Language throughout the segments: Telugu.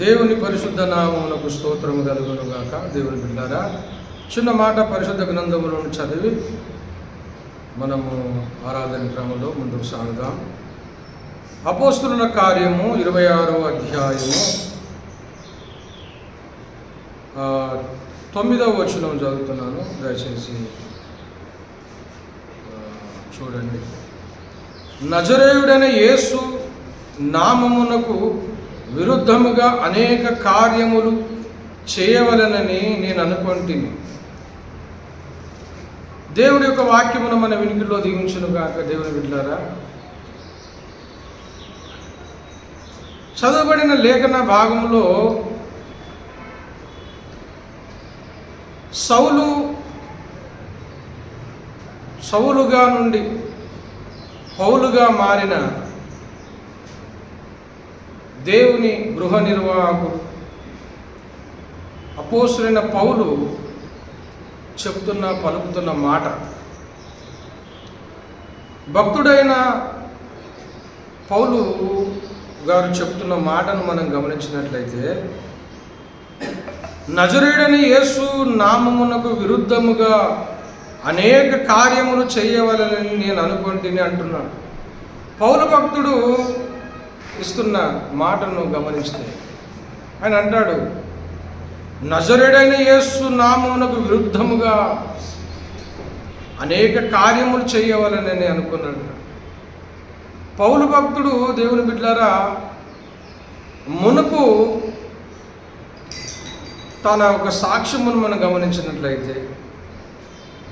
దేవుని పరిశుద్ధ నామమునకు స్తోత్రము కలుగునుగాక. దేవుని బిడ్డారా, చిన్న మాట పరిశుద్ధ గ్రంథములను చదివి మనము ఆరాధన క్రమంలో ముందుకు సాగుదాం. అపోస్తుల కార్యము 26వ అధ్యాయము 9వ వచనం చదువుతున్నాను, దయచేసి చూడండి. నజరేయుడైన యేసు నామమునకు విరుద్ధముగా అనేక కార్యములు చేయవలనని నేను అనుకొంటిని. దేవుడి యొక్క వాక్యమును మన వినికిడిలో దీవించునుగాక. దేవుని బిడ్డలారా, చదవబడిన లేఖన భాగంలో సౌలుగా నుండి పౌలుగా మారిన దేవుని గృహ నిర్వాహకుడు అపోస్తులైన పౌలు పలుకుతున్న మాట, భక్తుడైన పౌలు గారు చెప్తున్న మాటను మనం గమనించినట్లయితే, నజరేయుడైన యేసు నామమునకు విరుద్ధముగా అనేక కార్యములు చేయవలనని నేను అనుకుంటుని అంటున్నాడు. పౌలు భక్తుడు ఇస్తున్న మాటను గమనిస్తే ఆయన అంటాడు, నజరేయుడైన యేసు నామమునకు విరుద్ధముగా అనేక కార్యములు చేయవలనని అనుకున్నాడు. పౌలు భక్తుడు, దేవుని బిడ్డలారా, మునుపు తన ఒక సాక్ష్యమును మనం గమనించినట్లయితే,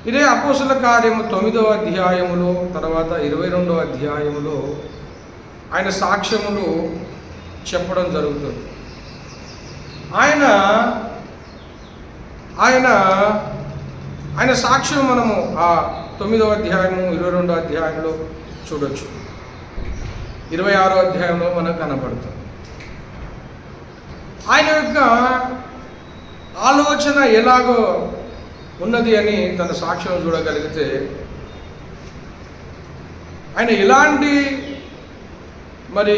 ఇదే అపోస్తుల కార్యము 9వ అధ్యాయములో తర్వాత 22వ అధ్యాయములో ఆయన సాక్ష్యములు చెప్పడం జరుగుతుంది. ఆయన సాక్ష్యం మనము ఆ 9వ అధ్యాయము 22వ అధ్యాయంలో చూడొచ్చు, 26వ అధ్యాయంలో మనకు కనబడుతుంది. ఆయన యొక్క ఆలోచన ఎలాగో ఉన్నది అని తన సాక్ష్యం చూడగలిగితే, ఆయన ఎలాంటి మరి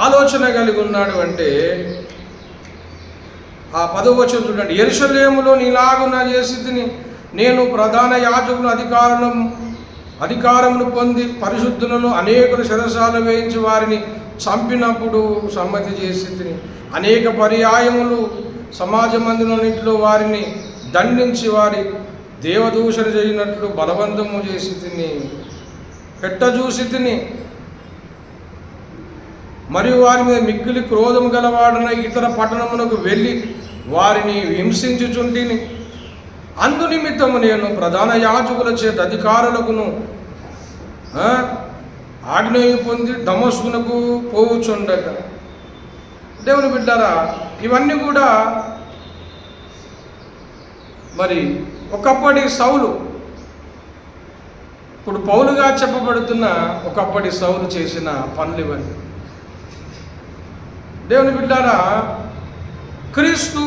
ఆలోచన కలిగి ఉన్నాడు అంటే, ఆ 10వ వచనం చూడండి. యెరూషలేములో నీలాగున చేసి తిని నేను ప్రధాన యాజకుల అధికారమును పొంది పరిశుద్ధులను అనేకులు శిరసాలు వేయించి వారిని చంపినప్పుడు సమ్మతి చేసి తిని అనేక పర్యాయములు సమాజ మందిరంలో వారిని దండించి వారి దేవదూషణ చేయనట్లు బలవంతము చేసి తిని పెట్టజూసి తిని మరియు వారి మీద మిక్కిలి క్రోధము గలవాడన ఇతర పట్టణమునకు వెళ్ళి వారిని హింసించుచుంటిని. అందు నిమిత్తము నేను ప్రధాన యాజకుల చేత అధికారులకును ఆజ్ఞయు పొంది దమస్కునకు పోవుచుండగా. దేవుని బిడ్డారా, ఇవన్నీ కూడా మరి ఒకప్పటి సౌలు, ఇప్పుడు పౌలుగా చెప్పబడుతున్న ఒకప్పటి సౌలు చేసిన పనులు ఇవన్నీ. దేవుని బిడ్డారా, క్రీస్తు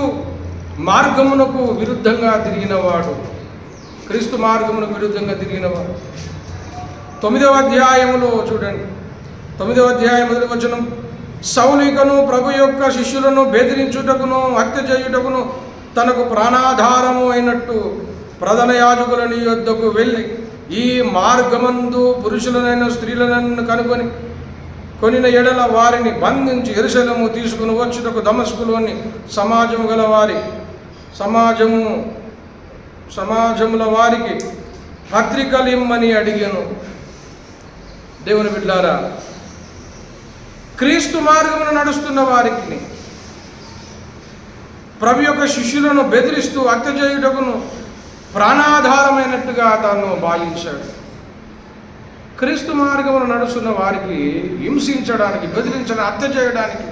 మార్గమునకు విరుద్ధంగా తిరిగినవాడు, 9వ అధ్యాయములో చూడండి, 9వ అధ్యాయం 1వ వచనం. సౌలికను ప్రభు యొక్క శిష్యులను బెదిరించుటకును హత్య చేయుటకును తనకు ప్రాణాధారము అయినట్టు ప్రధాన యాజకులని యొద్దకు వెళ్ళి ఈ మార్గమందు పురుషులనైన స్త్రీలను కొనిన ఎడల వారిని బంధించి యెరూషలేము తీసుకుని వచ్చుటకు దమస్కులోని సమాజముల వారికి పత్రికలిమ్మని అడిగాను. దేవుని బిడ్డారా, క్రీస్తు మార్గమును నడుస్తున్న వారికి ప్రభు యొక్క శిష్యులను బెదిరిస్తూ హత్య చేయుటకును ప్రాణాధారమైనట్టుగా తాను భావించాడు. క్రీస్తు మార్గమును నడుస్తున్న వారికి హింసించడానికి, బెదిరించడానికి, హత్య చేయడానికి.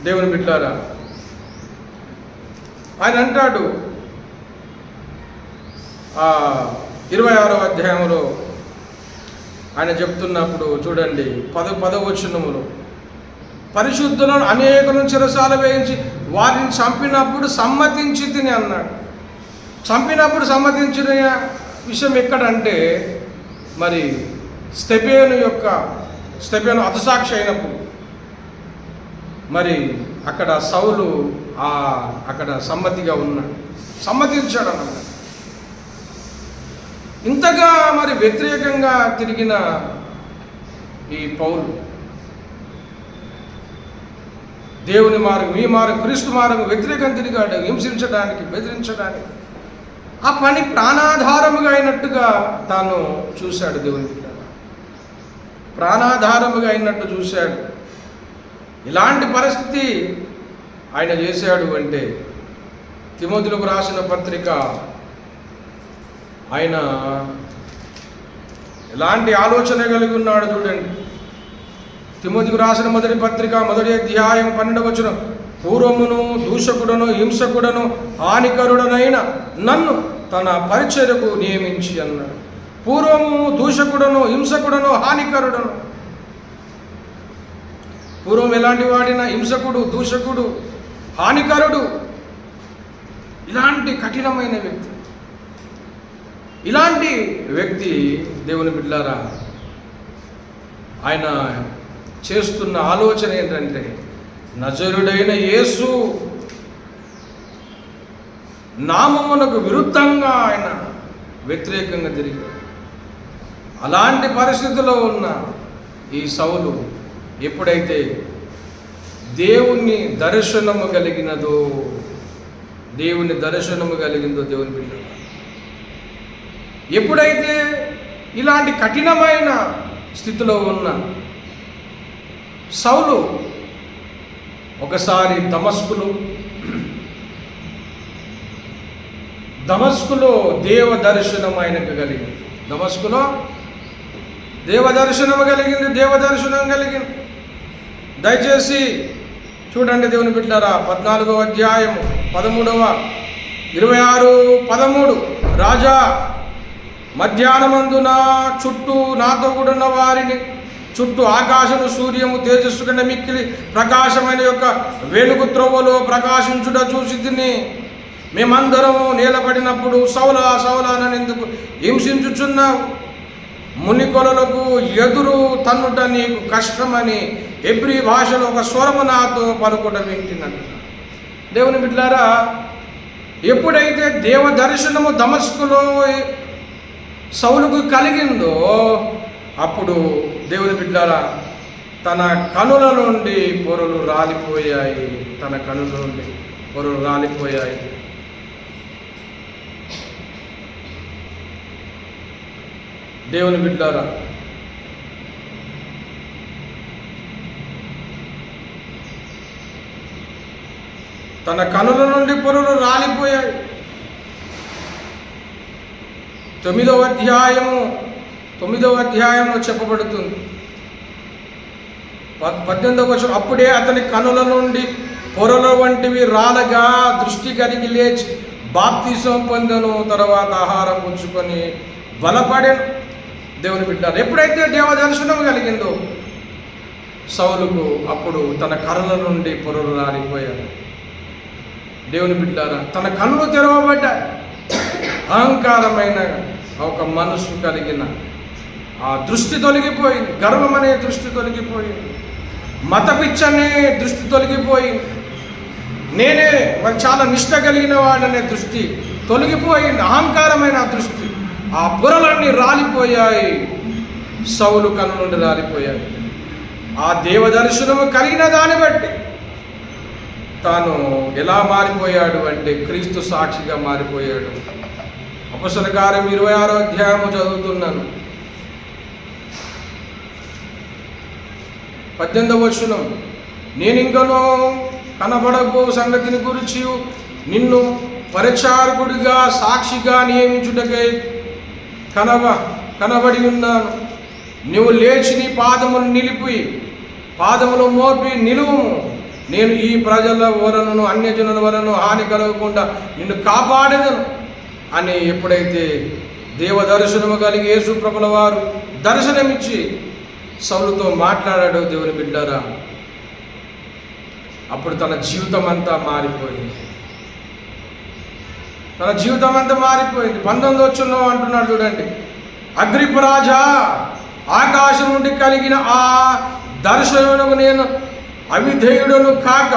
దేవుని బిడ్డలారా, ఆయన అంటాడు 26వ అధ్యాయంలో ఆయన చెప్తున్నప్పుడు చూడండి, 10వ వచనములో, పరిశుద్ధులను అనేకులను చెరసాల వేయించి వారిని చంపినప్పుడు సమ్మతించి తిని అన్నాడు. చంపినప్పుడు సమ్మతించిన విషయం ఎక్కడంటే, మరి స్టెఫెను హతసాక్షి అయినప్పుడు మరి అక్కడ సౌలు అక్కడ సమ్మతించాడు అన్నమాట. ఇంతగా మరి వ్యతిరేకంగా తిరిగిన ఈ పౌలు దేవుని మార్గం, ఈ మార్గం, క్రీస్తు మార్గం వ్యతిరేకంగా తిరిగాడు, హింసించడానికి, బెదిరించడానికి. ఆ పని ప్రాణాధారముగా అయినట్టుగా తాను చూశాడు. దేవుని బిడ్డ ప్రాణాధారముగా అయినట్టు చూశాడు. ఇలాంటి పరిస్థితి ఆయన చేశాడు అంటే తిమోతిలకు రాసిన పత్రిక ఆయన ఎలాంటి ఆలోచన కలిగి ఉన్నాడు చూడండి. తిమోతికి రాసిన మొదటి పత్రిక 1వ అధ్యాయం 12వ వచనం, పూర్వమును దూషకుడను హింసకుడను హానికరుడనైన నన్ను తన పరిచర్యకు నియమించి అన్నాడు. పూర్వము దూషకుడను హింసకుడను హానికరుడను. పూర్వం ఎలాంటి వాడిన హింసకుడు, దూషకుడు, హానికరుడు, ఇలాంటి కఠినమైన వ్యక్తి. ఇలాంటి వ్యక్తి దేవుని బిడ్డలారా ఆయన చేస్తున్న ఆలోచన ఏంటంటే నజరుడైన యేసు నామమునకు విరుద్ధంగా ఆయన వ్యతిరేకంగా తిరిగాడు. అలాంటి పరిస్థితిలో ఉన్న ఈ సౌలు ఎప్పుడైతే దేవుని దర్శనము కలిగిందో దేవుని బిడ్డ ఎప్పుడైతే ఇలాంటి కఠినమైన స్థితిలో ఉన్న సౌలు ఒకసారి దమస్కులో దేవ దర్శనం ఆయనకు కలిగింది. దమస్కులో దేవ దర్శనం కలిగింది. దయచేసి చూడండి దేవుని బిడ్డలారా, 14వ అధ్యాయం 13వ 26, 13. రాజా, మధ్యాహ్నమందున చుట్టూ నాతో కూడా ఉన్న వారిని చుట్టూ ఆకాశము సూర్యము తేజస్సు కంటే మిక్కిలి ప్రకాశమైన యొక్క వెలుగు త్రోవలో ప్రకాశించుట చూసి తిని మేమందరము నిలబడినప్పుడు సౌలా సౌలా నన్నెందుకు హింసించుచున్నావు? మునికొలలకు ఎదురు తన్నుట నీకు కష్టమని హెబ్రీ భాషలో ఒక స్వరము నాతో పలుకుట వింటున్నట్టు. దేవుని బిడ్డలారా, ఎప్పుడైతే దేవ దర్శనము దమస్కులో సౌలుకు కలిగిందో అప్పుడు దేవుని బిడ్డలారా తన కనుల నుండి పొరలు రాలిపోయాయి. దేవుని బిడ్డలారా, తన కనుల నుండి పొరలు రాలిపోయాయి. 9వ అధ్యాయంలో చెప్పబడుతుంది 18వ వచనం, అప్పుడే అతని కనుల నుండి పొరల వంటివి రాలగా దృష్టి కలిగి లేచి బాప్తిసం పొందెను. తర్వాత ఆహారం పుచ్చుకొని బలపడెను. దేవుని బిడ్డ ఎప్పుడైతే దేవ దర్శనం కలిగిందో సౌలుకు అప్పుడు తన కనుల నుండి పొరలు రాలిపోయాడు. దేవుని బిడ్డారా, తన కన్నులు తెరవబడ్డాయి. అహంకారమైన ఒక మనసు కలిగిన ఆ దృష్టి తొలగిపోయింది. గర్వం అనే దృష్టి తొలగిపోయింది. మత పిచ్చనే దృష్టి తొలగిపోయింది. నేనే మరి చాలా నిష్ట కలిగిన వాడనే దృష్టి తొలగిపోయింది. అహంకారమైన దృష్టి, ఆ పొరలన్నీ రాలిపోయాయి. సౌలు కన్ను నుండి రాలిపోయాయి. ఆ దేవ దర్శనము కలిగిన దాన్ని బట్టి తాను ఎలా మారిపోయాడు అంటే క్రీస్తు సాక్షిగా మారిపోయాడు. అపొస్తలుల కార్యం 26వ అధ్యాయము చదువుతున్నాను. 18వ వచనం, నేనింకనూ కనబడబో సంగతిని గురించి నిన్ను పరిచారకుడిగా సాక్షిగా నియమించుటకై కనబడి ఉన్నాను. నువ్వు లేచి నీ పాదములు మోపి నిలువుము. నేను ఈ ప్రజల వలనను అన్యజనుల వలన హాని కలగకుండా నిన్ను కాపాడేదను అని ఎప్పుడైతే దేవ దర్శనము కలిగి యేసు ప్రభుల వారు దర్శనమిచ్చి సౌలుతో మాట్లాడాడు దేవుని బిడ్డారా, అప్పుడు తన జీవితం అంతా మారిపోయింది. 19వ వచనంలో అంటున్నాడు చూడండి, అగ్రిప్ప రాజా, ఆకాశం నుండి కలిగిన ఆ దర్శనమునకు నేను అవిధేయుడను కాక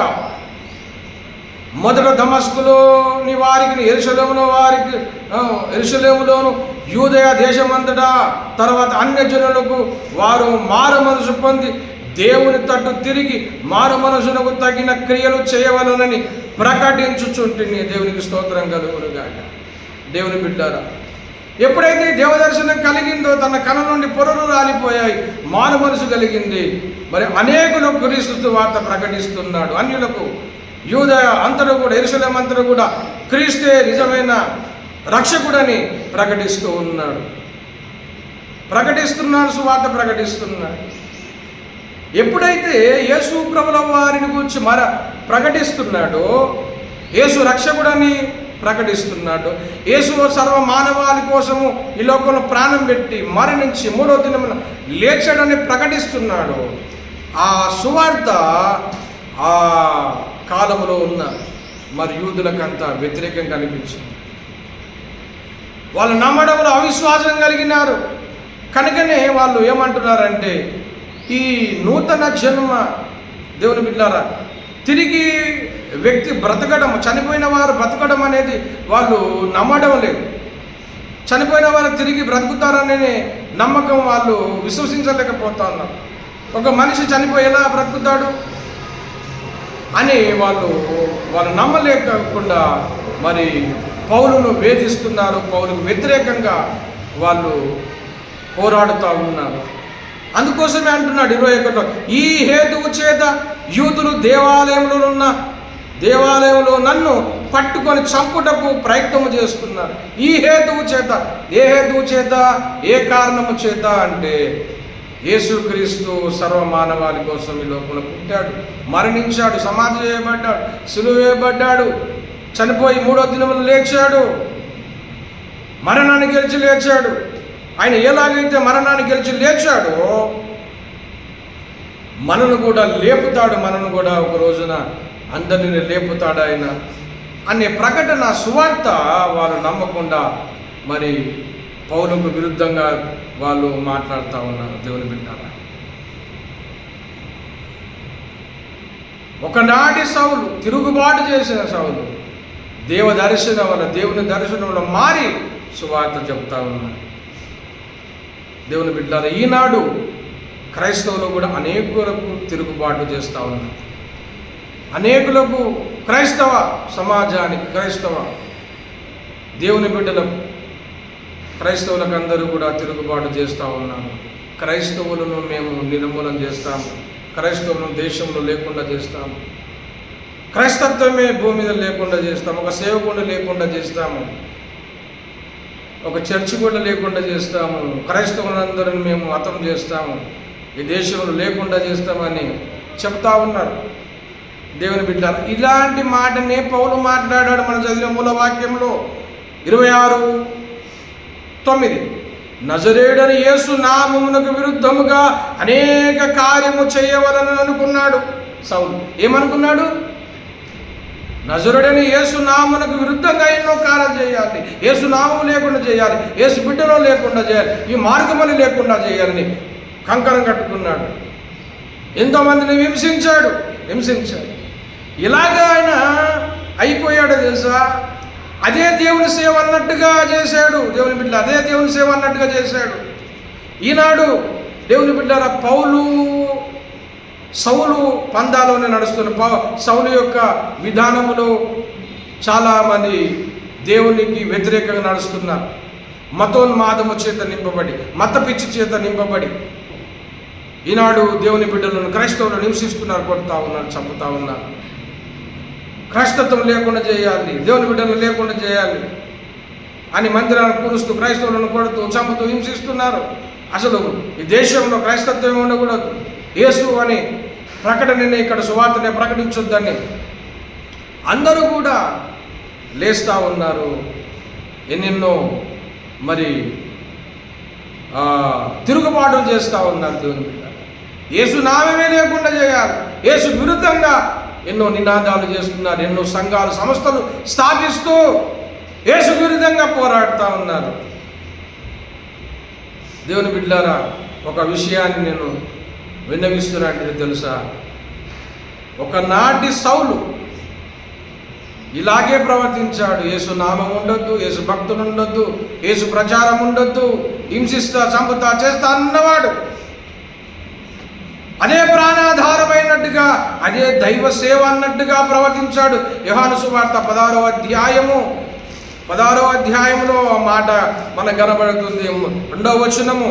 మొదట దమస్కులోని వారికి, యెరూషలేములోను యూదయ దేశమంతటా, తర్వాత అన్యజనులకు వారు మారు మనసు పొంది దేవుని తట్టు తిరిగి మారు మనసునకు తగిన క్రియలు చేయవలనని ప్రకటించుచుంటిని. దేవునికి స్తోత్రం కలుగునుగాక. దేవుని బిడ్డారా, ఎప్పుడైతే దేవదర్శనం కలిగిందో తన కళ్ళ నుండి పొరలు రాలిపోయాయి, మారు మనసు కలిగింది. మరి అనేకులకు క్రీస్తు వార్త ప్రకటిస్తున్నాడు. అన్యులకు, యూదయ అంతటా కూడా, యెరూషలేము అంతటా కూడా క్రీస్తే నిజమైన రక్షకుడని ప్రకటిస్తున్నాడు, సువార్త ప్రకటిస్తున్నాడు. ఎప్పుడైతే యేసు ప్రభుల వారిని గురించి ప్రకటిస్తున్నాడో, యేసు రక్షకుడని ప్రకటిస్తున్నాడు, యేసు సర్వ మానవాళి కోసము ఈ లోకంలో ప్రాణం పెట్టి మరణించి మూడో దినమున లేచాడని ప్రకటిస్తున్నాడు. ఆ సువార్త ఆ కాలంలో ఉన్న మరి యూదులకంతా వ్యతిరేకంగా అనిపించింది. వాళ్ళు నమ్మడంలో అవిశ్వాసం కలిగినారు. కనుకనే వాళ్ళు ఏమంటున్నారంటే, ఈ నూతన జన్మ, దేవుని బిడ్డారా, తిరిగి వ్యక్తి బ్రతకడం, చనిపోయిన వారు బ్రతకడం అనేది వాళ్ళు నమ్మడం లేదు. చనిపోయిన వారు తిరిగి బ్రతుకుతారనే నమ్మకం వాళ్ళు విశ్వసించలేకపోతా ఉన్నారు. ఒక మనిషి చనిపోయి ఎలా బ్రతుకుతాడు అని వాళ్ళు నమ్మలేకుండా మరి పౌలును వేధిస్తున్నారు. పౌలుకు వ్యతిరేకంగా వాళ్ళు పోరాడుతూ ఉన్నారు. అందుకోసమే అంటున్నాడు 21లో, ఈ హేతువు చేత యూదులు దేవాలయంలో నన్ను పట్టుకొని చంపుటకు ప్రయత్నము చేస్తున్నారు. ఈ హేతువు చేత, ఏ హేతువు చేత, ఏ కారణము చేత అంటే, యేసుక్రీస్తు సర్వమానవాళి కోసం ఈ లోకంలో పుట్టాడు, మరణించాడు, సమాధి చేయబడ్డాడు, సిలువ వేయబడ్డాడు, చనిపోయి మూడో దినమున లేచాడు, మరణాన్ని గెలిచి లేచాడు. ఆయన ఎలాగైతే మరణాన్ని గెలిచి లేచాడో మనను కూడా లేపుతాడు, మనను కూడా ఒక రోజున అందరిని లేపుతాడు ఆయన అనే ప్రకటన, సువార్త వాళ్ళు నమ్మకుండా మరి పౌలుకు విరుద్ధంగా వాళ్ళు మాట్లాడుతూ ఉన్నారు. దేవుని బిడ్డలారా, ఒకనాటి సౌలు, తిరుగుబాటు చేసిన సౌలు దేవుని దర్శనంలో మారి సువార్త చెప్తా ఉన్నారు. దేవుని బిడ్డలారా, ఈనాడు క్రైస్తవులు కూడా అనేకులకు తిరుగుబాటు చేస్తూ ఉన్నారు. అనేకులకు, క్రైస్తవ సమాజానికి, దేవుని బిడ్డలకు, క్రైస్తవులకు అందరూ కూడా తిరుగుబాటు చేస్తూ ఉన్నారు. క్రైస్తవులను మేము నిర్మూలన చేస్తాము, క్రైస్తవులను దేశంలో లేకుండా చేస్తాము, క్రైస్తత్వమే భూమి మీద లేకుండా చేస్తాము, ఒక సేవకుడు లేకుండా చేస్తాము, ఒక చర్చి కూడా లేకుండా చేస్తాము, క్రైస్తవులందరిని మేము హతం చేస్తాము, ఈ దేశంలో లేకుండా చేస్తామని చెప్తా ఉన్నారు. దేవుని బిడ్డలారా, ఇలాంటి మాటనే పౌలు మాట్లాడాడు. మనం చదివిన మూల వాక్యంలో 26:9, నజరేయుడని యేసు నామమునకు విరుద్ధముగా అనేక కార్యము చేయవలని అనుకున్నాడు సౌలు. ఏమనుకున్నాడు? నజరుడని యేసు నామమునకు విరుద్ధంగా ఎన్నో కార్యాలు చేయాలి, యేసు నామము లేకుండా చేయాలి, యేసు బిడ్డలో లేకుండా చేయాలి, ఈ మార్గములు లేకుండా చేయాలని కంకణం కట్టుకున్నాడు. ఎంతోమందిని హింసించాడు. ఇలాగా ఆయన అయిపోయాడు తెలుసా. అదే దేవుని సేవ అన్నట్టుగా చేశాడు. దేవుని బిడ్డ అదే దేవుని సేవ అన్నట్టుగా చేశాడు. ఈనాడు దేవుని బిడ్డల సౌలు పందాలోనే నడుస్తున్న సౌలు యొక్క విధానములో చాలామంది దేవునికి వ్యతిరేకంగా నడుస్తున్నారు. మతోన్మాదము చేత నింపబడి, మత పిచ్చి చేత నింపబడి ఈనాడు దేవుని బిడ్డలను, క్రైస్తవులను హింసిస్తున్నారు, కొడుతూ ఉన్నారు, చంపుతూ ఉన్నారు. క్రైస్తత్వం లేకుండా చేయాలి, దేవుని బిడ్డలను లేకుండా చేయాలి అని మందిరాలను కూరుస్తూ క్రైస్తవులను కొడుతూ, చంపుతూ హింసిస్తున్నారు. అసలు ఈ దేశంలో క్రైస్తత్వం ఉండకూడదు, యేసు అని ప్రకటనని, ఇక్కడ సువార్తనే ప్రకటించొద్దని అందరూ కూడా లేస్తూ ఉన్నారు. ఎన్నెన్నో మరి తిరుగుబాటు చేస్తూ ఉన్నారు. దేవుని బిడ్డ యేసు నామమే లేకుండా చేయాలి, యేసు విరుద్ధంగా ఎన్నో నినాదాలు చేస్తున్నారు. ఎన్నో సంఘాలు, సంస్థలు స్థాపిస్తూ యేసు విరుద్ధంగా పోరాడుతూ ఉన్నారు. దేవుని బిడ్డలారా, ఒక విషయాన్ని నేను విన్నవిస్తున్నానంటే తెలుసా, ఒకనాటి సౌలు ఇలాగే ప్రవర్తించాడు. యేసు నామం ఉండొద్దు, యేసు భక్తులు ఉండొద్దు, యేసు ప్రచారం ఉండొద్దు, హింసిస్తా చంపుతా చేస్తా అన్నవాడు. అదే ప్రాణాధారమైనట్టుగా, అదే దైవ సేవ అన్నట్టుగా ప్రవర్తించాడు. యోహాను సువార్త 16వ అధ్యాయంలో మాట మనకు కనబడుతుంది. 2వ వచనము.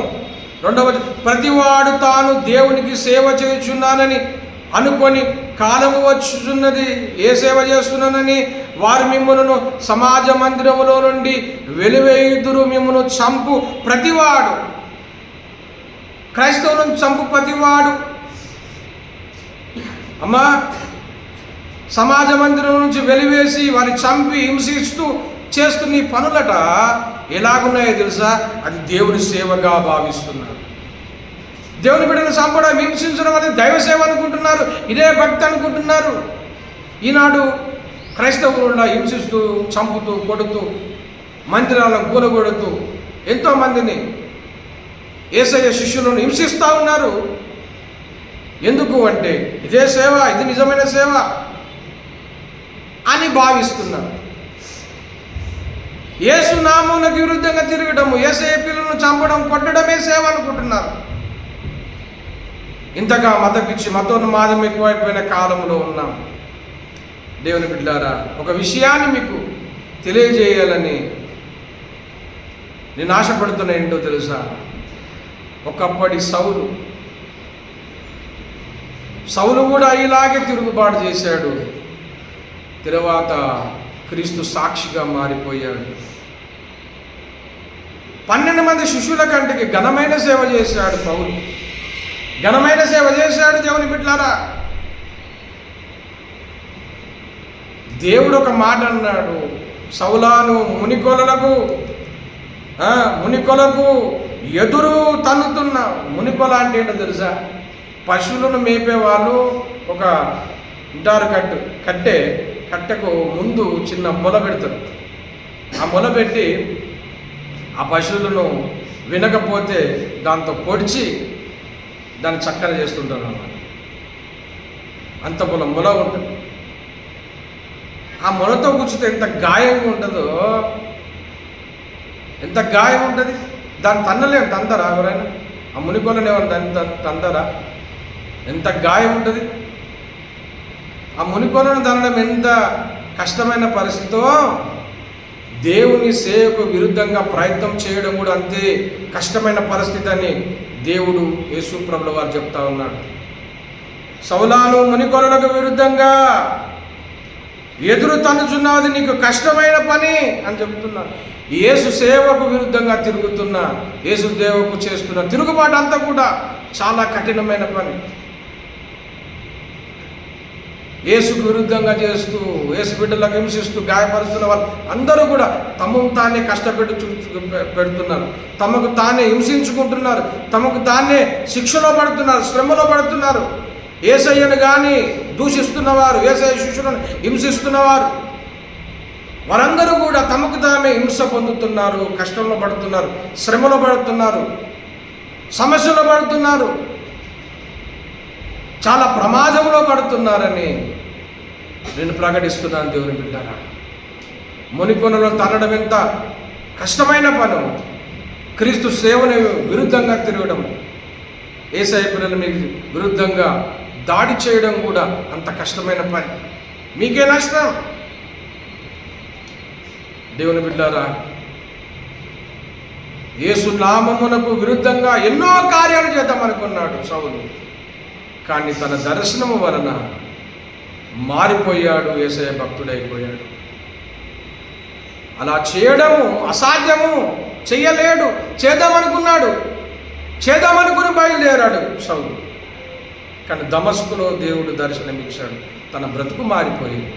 ప్రతివాడు తాను దేవునికి సేవ చేయుచున్నానని అనుకొని కాలము వచ్చుచున్నది, ఏ సేవ చేస్తున్నానని వారు మిమ్మును సమాజ మందిరములో నుండి వెలివేయుదురు. మిమ్మును చంపు ప్రతివాడు, క్రైస్తవులను చంపు ప్రతివాడు. అమ్మా, సమాజ మందిరం నుంచి వెలివేసి వారిని చంపి హింసిస్తూ చేస్తున్న ఈ పనులట ఎలాగున్నాయో తెలుసా? అది దేవుని సేవగా భావిస్తున్నారు. దేవుని బిడ్డను చంపడం, హింసించడం అనేది దైవ సేవ అనుకుంటున్నారు, ఇదే భక్తి అనుకుంటున్నారు. ఈనాడు క్రైస్తవులను హింసిస్తూ, చంపుతూ, కొడుతూ, మందిరాలను కూలగొడుతూ ఎంతోమందిని యేసయ్య శిష్యులను హింసిస్తూ ఉన్నారు. ఎందుకు అంటే ఇదే సేవ, ఇది నిజమైన సేవ అని భావిస్తున్నారు. యేసు నామమునకు విరుద్ధంగా తిరగడము, యేసయ్య పిల్లలను చంపడం, కొట్టడమే సేవ అనుకుంటున్నారు. ఇంతగా మతపిచ్చి, మతోన్మాదం ఎక్కువైపోయిన కాలంలో ఉన్నాం. దేవుని బిడ్డలారా, ఒక విషయాన్ని మీకు తెలియజేయాలని నేను ఆశపడుతున్నా. ఏంటో తెలుసా? ఒకప్పటి సౌలు కూడా ఇలాగే తిరుగుబాటు చేశాడు. తరువాత క్రీస్తు సాక్షిగా మారిపోయాడు. 12 మంది శిష్యుల కంటికి ఘనమైన సేవ చేశాడు పౌలు. ఘనమైన సేవ చేశాడు. దేవుని బిడ్డలారా, దేవుడు ఒక మాట అన్నాడు, సౌలాను మునికొలకు ఎదురు తన్నుతున్న. మునికొల అంటే ఏంటో తెలుసా? పశువులను మేపేవాళ్ళు ఒక ఉంటారు, కట్టెకు ముందు చిన్న మొల పెడతారు. ఆ మొల పెట్టి ఆ పశువులను వినకపోతే దాంతో పొడిచి దాన్ని చక్కర చేస్తుంటారు అన్నమాట. అంత మొల ఉంటుంది. ఆ మొలతో కూర్చుంటే ఎంత గాయంగా ఉంటుందో, ఎంత గాయం ఉంటుంది. దాన్ని తన్నలేము. తందరా ఎవరైనా? ఆ మునికొలని ఎవరు దాన్ని తందరా? ఎంత గాయం ఉంటుంది. ఆ మునికొలను తనడం ఎంత కష్టమైన పరిస్థితో, దేవుని సేవకు విరుద్ధంగా ప్రయత్నం చేయడం కూడా అంతే కష్టమైన పరిస్థితి అని దేవుడు యేసు ప్రభుల వారు చెప్తా ఉన్నాడు. సౌలాను మునికొలకు విరుద్ధంగా ఎదురు తన్నుచున్నది నీకు కష్టమైన పని అని చెప్తున్నాడు. యేసు సేవకు విరుద్ధంగా తిరుగుతున్న, యేసు సేవకు చేస్తున్న తిరుగుబాటు అంతా కూడా చాలా కఠినమైన పని. యేసుకు విరుద్ధంగా చేస్తూ, యేసు బిడ్డలకు హింసిస్తూ, గాయపరుస్తున్న వాళ్ళు అందరూ కూడా తమకు తానే పెడుతున్నారు, తమకు తానే హింసించుకుంటున్నారు, తమకు తానే శిక్షలో పడుతున్నారు, శ్రమలో పడుతున్నారు. యేసయ్యను కానీ దూషిస్తున్నవారు, యేసయ్య శిష్యులను హింసిస్తున్నవారు, వారందరూ కూడా తమకు తామే హింస పొందుతున్నారు, కష్టంలో పడుతున్నారు, శ్రమలో పడుతున్నారు, సమస్యలో పడుతున్నారు, చాలా ప్రమాదంలో పడుతున్నారని నేను ప్రకటిస్తున్నాను. దేవుని బిడ్డలారా, మునికొనలో తన్నడం ఎంత కష్టమైన పను. క్రీస్తు సేవను విరుద్ధంగా తిరగడం, యేసయ్య పిల్లల మీకు విరుద్ధంగా దాడి చేయడం కూడా అంత కష్టమైన పని. మీకే నష్టం. దేవుని బిడ్డలారా, యేసు నామమునకు విరుద్ధంగా ఎన్నో కార్యాలు చేద్దామనుకున్నాడు సౌలు. కానీ తన దర్శనము వలన మారిపోయాడు, యేసయ్య భక్తుడైపోయాడు. అలా చేయడము అసాధ్యము, చెయ్యలేడు. చేద్దామనుకుని బయలుదేరాడు సౌలు. కానీ దమస్కులో దేవుడు దర్శనమిచ్చాడు, తన బ్రతుకు మారిపోయింది.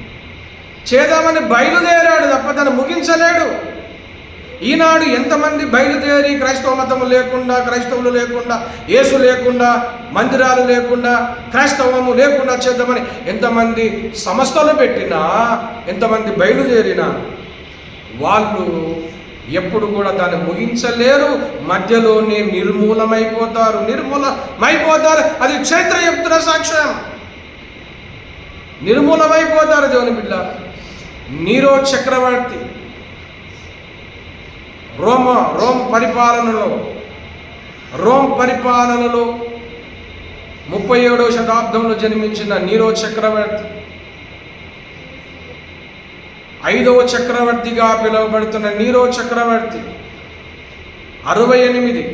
చేద్దామని బయలుదేరాడు తప్ప తను ముగించలేడు. ఈనాడు ఎంతమంది బయలుదేరి క్రైస్తవ మతము లేకుండా, క్రైస్తవులు లేకుండా, యేసు లేకుండా, మందిరాలు లేకుండా, క్రైస్తవము లేకుండా చేద్దామని ఎంతమంది సంస్థలు పెట్టినా, ఎంతమంది బయలుదేరినా వాళ్ళు ఎప్పుడు కూడా దాన్ని ముగించలేరు. మధ్యలోనే నిర్మూలమైపోతారు. అది చరిత్ర చెప్తున్న సాక్ష్యం. నిర్మూలమైపోతారు. దేవుని బిడ్డ, నీరో చక్రవర్తి రోమ్ పరిపాలనలో 37వ శతాబ్దంలో జన్మించిన నీరో చక్రవర్తి 5వ చక్రవర్తిగా పిలువబడుతున్న నీరో చక్రవర్తి 68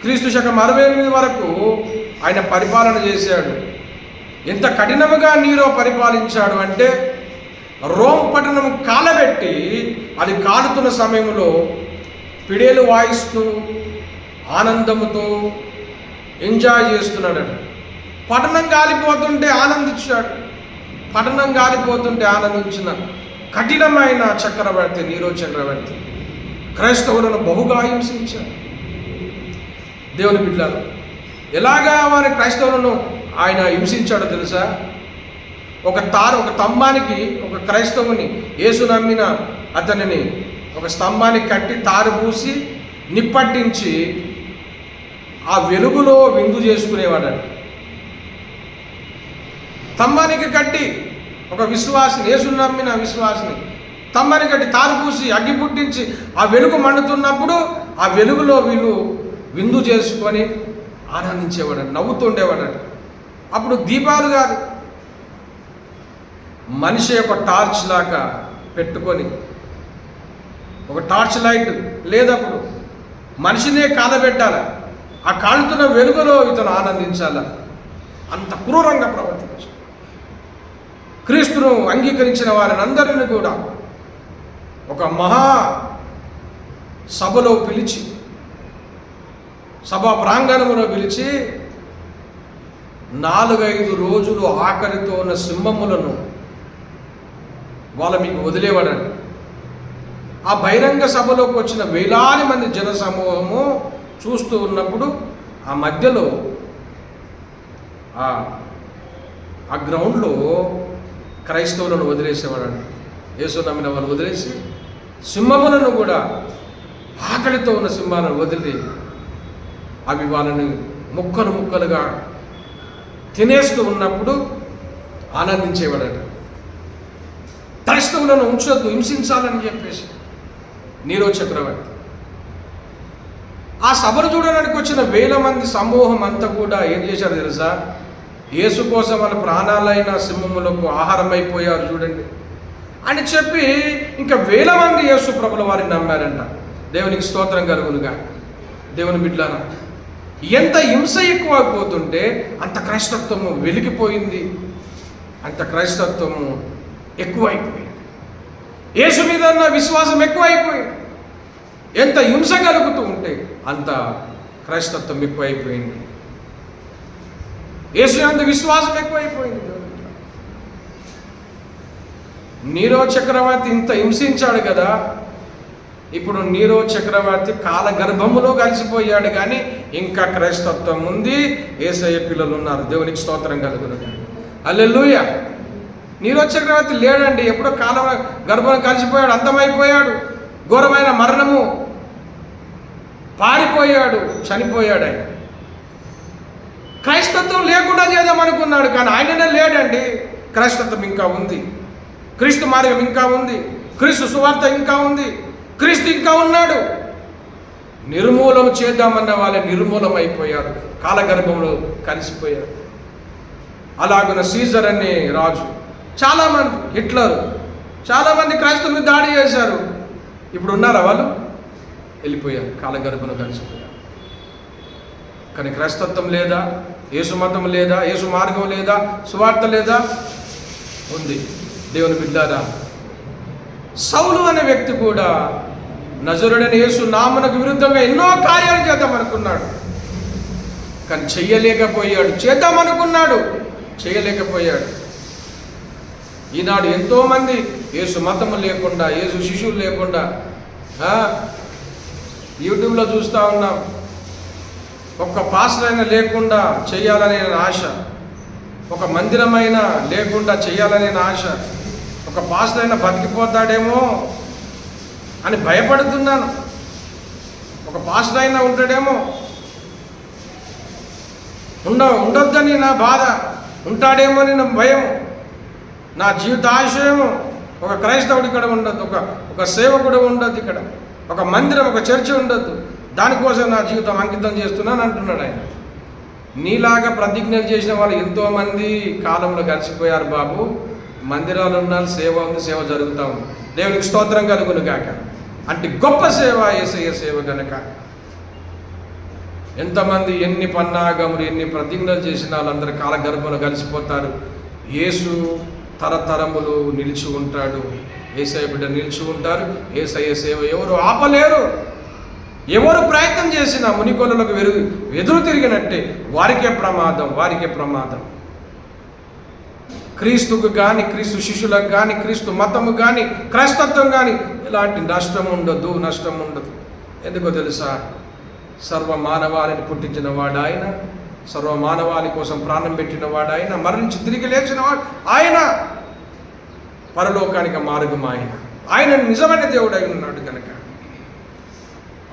క్రీస్తు శకం 68 వరకు ఆయన పరిపాలన చేశాడు. ఎంత కఠినముగా నీరో పరిపాలించాడు అంటే, రోమ్ పట్టణం కాలబెట్టి అది కాలుతున్న సమయంలో పిడేలు వాయిస్తూ ఆనందముతో ఎంజాయ్ చేస్తున్నాడు. పట్టణం కాలిపోతుంటే ఆనందించిన కఠినమైన చక్రవర్తి నీరో చక్రవర్తి క్రైస్తవులను బహుగా హింసించాడు. దేవుని బిడ్డలు, ఎలాగా వారి క్రైస్తవులను ఆయన హింసించాడో తెలుసా? ఒక స్తంభానికి ఒక క్రైస్తవుని, యేసు నమ్మిన అతనిని ఒక స్తంభానికి కట్టి తారు పూసి నిప్పట్టించి ఆ వెలుగులో విందు చేసుకునేవాడట. స్తంభానికి కట్టి ఒక విశ్వాసిని, యేసును నమ్మిన విశ్వాసిని స్తంభానికి కట్టి తారు పూసి అగ్గి పుట్టించి ఆ వెలుగు మండుతున్నప్పుడు ఆ వెలుగులో వీళ్ళు విందు చేసుకొని ఆనందించేవాడట, నవ్వుతుండేవాడట. అప్పుడు దీపాలు కాదు, మనిషి ఒక టార్చ్ లాగా పెట్టుకొని, ఒక టార్చ్ లైట్ లేదప్పుడు మనిషినే కాలబెట్టాల, ఆ కాలుతున్న వెలుగులో ఇతను ఆనందించాల. అంత క్రూరంగా ప్రవర్తించాడు. క్రీస్తును అంగీకరించిన వారిని అందరినీ కూడా ఒక మహా సభలో పిలిచి, సభా ప్రాంగణంలో పిలిచి 4-5 రోజులు ఆకలితో ఉన్న సింహములను వాళ్ళ మీకు వదిలేవాడండి. ఆ బహిరంగ సభలోకి వచ్చిన వేలాది మంది జన సమూహము చూస్తూ ఉన్నప్పుడు ఆ మధ్యలో ఆ గ్రౌండ్లో క్రైస్తవులను వదిలేసేవాడండి. యేసు నమ్మిన వాళ్ళు వదిలేసి సింహములను కూడా, ఆకలితో ఉన్న సింహాలను వదిలి అవి వాళ్ళని ముక్కలుగా తినేస్తూ ఉన్నప్పుడు ఆనందించేవాడట. క్రైస్తవులను ఉంచొద్దు, హింసించాలని చెప్పేసి నీరో చక్రవర్తి ఆ సభను చూడడానికి వచ్చిన వేల మంది సమూహం అంతా కూడా ఏం చేశారు తెలుసా? యేసు కోసం వాళ్ళ ప్రాణాలైన సింహములకు ఆహారం అయిపోయారు చూడండి అని చెప్పి ఇంకా వేల మంది యేసు ప్రభుల వారిని నమ్మారంట. దేవునికి స్తోత్రం కలుగునుగా. దేవుని బిడ్డలారా, ఎంత హింస ఎక్కువైపోతుంటే అంత క్రైస్తత్వము వెలిగిపోయింది, అంత క్రైస్తత్వము ఎక్కువైపోయింది. యేసు మీద ఉన్న విశ్వాసం ఎక్కువైపోయింది. ఎంత హింస కలుగుతూ ఉంటే అంత క్రైస్తత్వం ఎక్కువైపోయింది. యేసు యందు విశ్వాసం ఎక్కువైపోయింది. నీరో చక్రవర్తి ఇంత హింసించాడు కదా, ఇప్పుడు నీరో చక్రవర్తి కాలగర్భములో కలిసిపోయాడు, కానీ ఇంకా క్రైస్తత్వం ఉంది, యేసయ్య పిల్లలు ఉన్నారు. దేవునికి స్తోత్రం కలుగునుగా. హల్లెలూయా. నీరో చక్రవర్తి లేడండి, ఎప్పుడో గర్భం కలిసిపోయాడు, అంతమైపోయాడు, ఘోరమైన మరణము, పారిపోయాడు, చనిపోయాడు. ఆయన క్రైస్తత్వం లేకుండా చేద్దామనుకున్నాడు, కానీ ఆయననే లేడండి. క్రైస్తత్వం ఇంకా ఉంది, క్రీస్తు మార్గం ఇంకా ఉంది, క్రీస్తు సువార్త ఇంకా ఉంది, క్రీస్తు ఇంకా ఉన్నాడు. నిర్మూలం చేద్దామన్న వాళ్ళే నిర్మూలం అయిపోయారు, కాలగర్భంలో కలిసిపోయారు. అలాగున సీజర్ అనే రాజు, చాలామంది, హిట్లర్, చాలామంది క్రైస్తవులు దాడి చేశారు. ఇప్పుడు ఉన్నారా వాళ్ళు? వెళ్ళిపోయారు, కాలగర్భంలో కలిసిపోయారు. కానీ క్రైస్తత్వం లేదా, యేసు మతం లేదా, యేసు మార్గం లేదా, సువార్త లేదా? ఉంది. దేవుని బిడ్డలారా, సౌలు అనే వ్యక్తి కూడా నజరుడైన యేసు నామమునకు విరుద్ధంగా ఎన్నో కార్యాలు చేద్దామనుకున్నాడు, కానీ చెయ్యలేకపోయాడు. చేద్దామనుకున్నాడు, చేయలేకపోయాడు. ఈనాడు ఎంతోమంది యేసు మతము లేకుండా, యేసు శిష్యులు లేకుండా యూట్యూబ్లో చూస్తూ ఉన్నాం. ఒక్క పాస్టర్ అయినా లేకుండా చేయాలనే ఆశ, ఒక మందిరమైనా లేకుండా చేయాలనే ఆశ, ఒక పాస్టర్ అయినా బతికిపోతాడేమో అని భయపడుతున్నాను, ఒక పాస్టర్ అయినా ఉంటాడేమో, ఉండొద్దని నా బాధ, ఉంటాడేమో అని నా భయం. నా జీవిత ఆశయము ఒక క్రైస్తవుడు ఇక్కడ ఉండదు, ఒక సేవకుడు ఉండదు, ఇక్కడ ఒక మందిరం, ఒక చర్చ ఉండదు, దానికోసం నా జీవితం అంకితం చేస్తున్నాను అంటున్నాడు ఆయన. నీలాగా ప్రతిజ్ఞలు చేసిన వాళ్ళు ఎంతోమంది కాలంలో కలిసిపోయారు బాబు. మందిరాలు ఉన్నారు, సేవ ఉంది, సేవ జరుగుతూ ఉంది. దేవునికి స్తోత్రం కలుగును గాక. అంటే గొప్ప సేవ యేసయ్య సేవ గనక ఎంతమంది ఎన్ని పన్నాగములు ఎన్ని ప్రతిజ్ఞలు చేసిన వాళ్ళందరూ కాలగర్భంలో కలిసిపోతారు. యేసు తరతరములు నిలిచి ఉంటాడు. యేసయ్య బిడ్డ నిలిచి ఉంటారు. యేసయ్య సేవ ఎవరు ఆపలేరు. ఎవరు ప్రయత్నం చేసినా మునికొల్లకు ఎదురు తిరిగినట్టే వారికే ప్రమాదం, వారికే ప్రమాదం. క్రీస్తుకు కానీ, క్రీస్తు శిష్యులకు కానీ, క్రీస్తు మతము కానీ, క్రైస్తత్వం కానీ ఇలాంటి నష్టం ఉండదు, నష్టం ఉండదు. ఎందుకో తెలుసా? సర్వ మానవాళిని పుట్టించిన వాడు ఆయన, సర్వ మానవాళి కోసం ప్రాణం పెట్టిన వాడు ఆయన, మరణించి తిరిగి లేచిన వాడు ఆయన, పరలోకానికి మార్గం ఆయన, ఆయన నిజమైన దేవుడు అయి ఉన్నాడు కనుక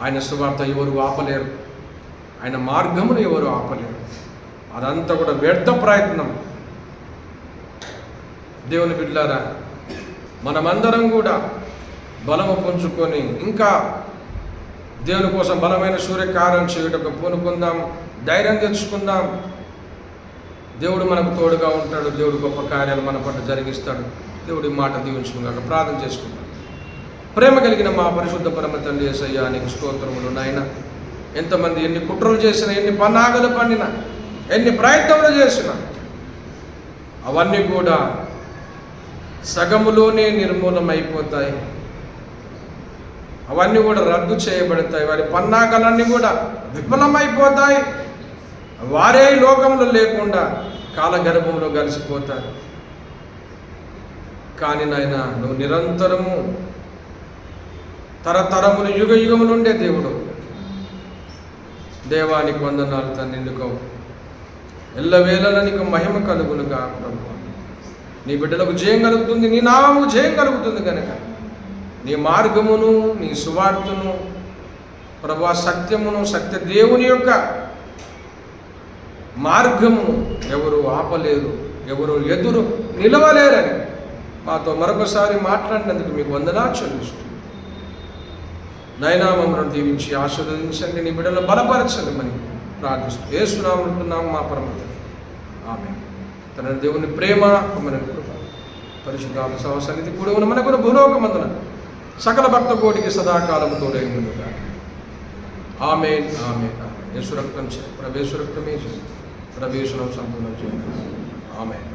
ఆయన సువార్త ఎవరు ఆపలేరు, ఆయన మార్గమును ఎవరు ఆపలేరు. అదంతా కూడా వ్యర్థ ప్రయత్నం. దేవుని బిడ్డలారా, మనమందరం కూడా బలము పుంజుకొని ఇంకా దేవుని కోసం బలమైన సూర్యకార్యం చేయుటకు పూనుకుందాం, ధైర్యం తెచ్చుకుందాం. దేవుడు మనకు తోడుగా ఉంటాడు. దేవుడు గొప్ప కార్యాలు మన పట్ల జరిగిస్తాడు. దేవుడి మాట దీవించుకున్నాక ప్రార్థన చేసుకుందాం. ప్రేమ కలిగిన మా పరిశుద్ధ పరమ తండ్రి యేసయ్యా, నీకు స్తోత్రములు నాయన. ఎంతమంది ఎన్ని కుట్రలు చేసినా, ఎన్ని పన్నాగలు పండినా, ఎన్ని ప్రయత్నములు చేసినా అవన్నీ కూడా సగములోనే నిర్మూలమైపోతాయి. అవన్నీ కూడా రద్దు చేయబడతాయి. వారి పన్నాగాలన్నీ కూడా విఫలమైపోతాయి. వారే లోకంలో లేకుండా కాలగర్భంలో కలిసిపోతారు. కానీ నాయన, నువ్వు నిరంతరము తరతరములు యుగ యుగములు ఉండే దేవుడు. దేవానికి వందనాలు తండ్రి. నీకు ఎల్లవేళలా నీకు మహిమ కలుగునుగా ప్రభు. నీ బిడ్డలకు జయం కలుగుతుంది, నీ నామము జయం కలుగుతుంది కనుక నీ మార్గమును, నీ సువార్తను ప్రభు, సత్యమును, సత్య దేవుని యొక్క మార్గము ఎవరు ఆపలేరు, ఎవరు ఎదురు నిలవలేరని మాతో మరొకసారి మాట్లాడినందుకు మీకు వందనాలు చెల్లిస్తూ నయనామమును దీవించి ఆశీర్వదించండి, నీ బిడ్డలను బలపరచండి అని ప్రార్థిస్తూ యేసునామమున ఉంటున్నాము మా పరమ తండ్రి. ఆమేన్. తన దేవుని ప్రేమ, మన కృప, పరిశుద్ధాత్మ సహసన్నిధి కూడి ఉన్న మనకున్న భూలోకమందున సకల భక్త కోటికి సదాకాలము తోడై ఉండునుగా. ఆమేన్, ఆమేన్, ఆమేన్. యేసు రక్తం, ప్రవేశ రక్తమే, ప్రవేశనం సంపూర్ణ చేయండి. ఆమేన్.